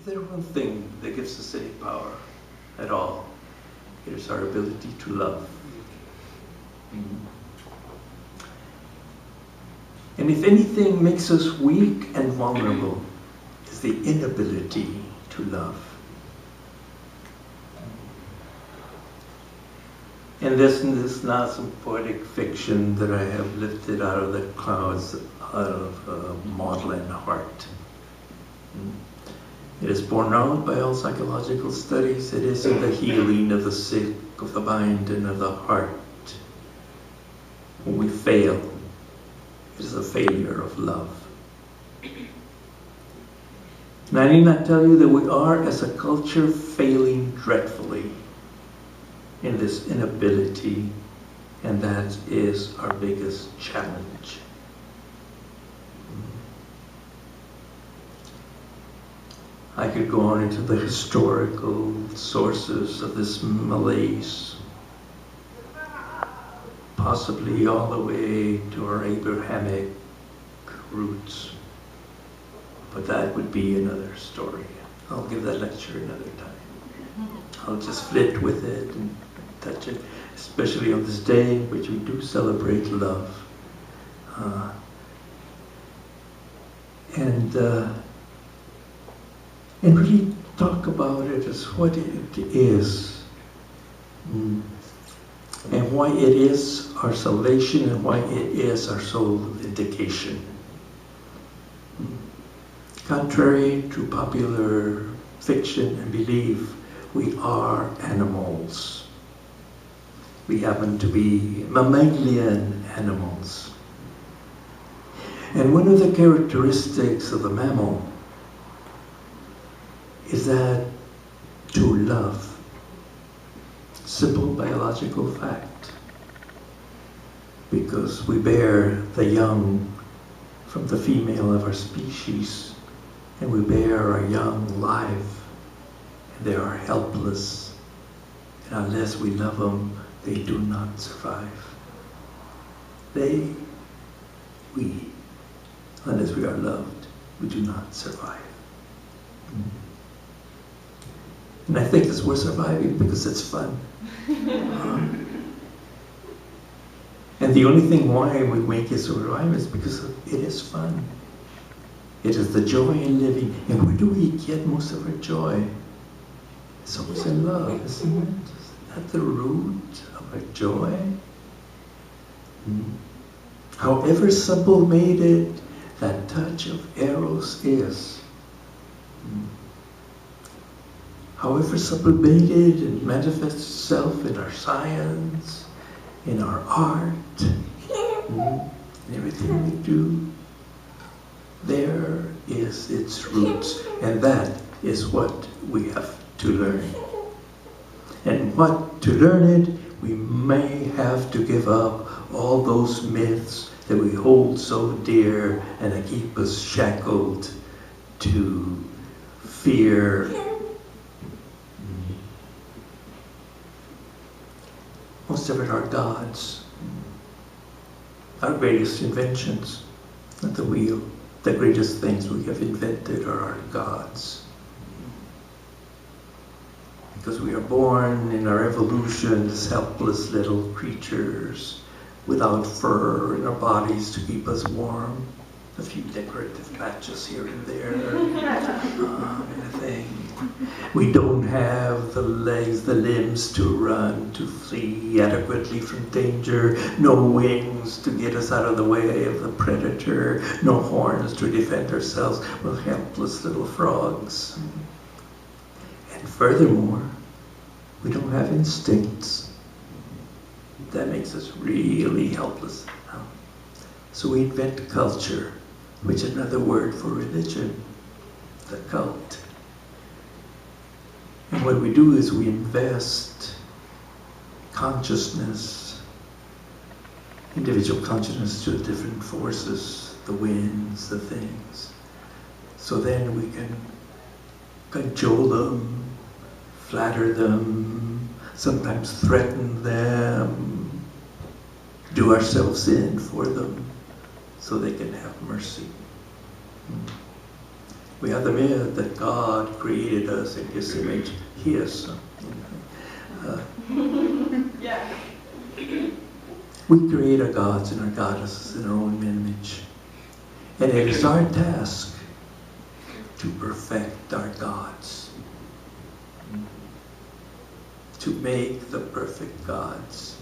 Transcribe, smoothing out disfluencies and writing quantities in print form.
there's one thing that gives us any power at all, it is our ability to love. And if anything makes us weak and vulnerable, it's the inability to love. And this is not some poetic fiction that I have lifted out of the clouds, out of a maudlin heart. It is borne out by all psychological studies. It is in the healing of the sick, of the mind, and of the heart. When we fail, it is a failure of love. And I need not tell you that we are, as a culture, failing dreadfully in this inability, and that is our biggest challenge. I could go on into the historical sources of this malaise, possibly all the way to our Abrahamic roots, but that would be another story. I'll give that lecture another time. I'll just flit with it and touch it, especially on this day in which we do celebrate love. And really talk about it as what it is, and why it is our salvation, and why it is our soul vindication. Contrary to popular fiction and belief, we are animals. We happen to be mammalian animals. And one of the characteristics of the mammal is that to love. Simple biological fact. Because we bear the young from the female of our species, and we bear our young live, and they are helpless. And unless we love them, they do not survive. Unless we are loved, we do not survive. And I think it's worth surviving because it's fun. And the only thing why we make it survive is because it is fun. It is the joy in living. And where do we get most of our joy? It's always in love, isn't it? At the root of our joy. However sublimated that touch of eros is. However sublimated and manifests itself in our science, in our art, in everything we do, there is its roots, and that is what we have to learn. And what to learn it, we may have to give up all those myths that we hold so dear and that keep us shackled to fear. Most of it are gods. Our greatest inventions, not the wheel. The greatest things we have invented are our gods. Because we are born in our evolution as helpless little creatures without fur in our bodies to keep us warm. A few decorative patches here and there, kind of thing. We don't have the legs, the limbs to run, to flee adequately from danger, no wings to get us out of the way of the predator, no horns to defend ourselves. We're helpless little frogs. And furthermore, we don't have instincts. That makes us really helpless. So we invent culture, which is another word for religion, the cult. And what we do is we invest consciousness, individual consciousness to different forces, the winds, the things. So then we can cajole them, flatter them, sometimes threaten them, do ourselves in for them, so they can have mercy. We have the myth that God created us in His image. His. Yeah. We create our gods and our goddesses in our own image. And it is our task to perfect our gods. To make the perfect gods.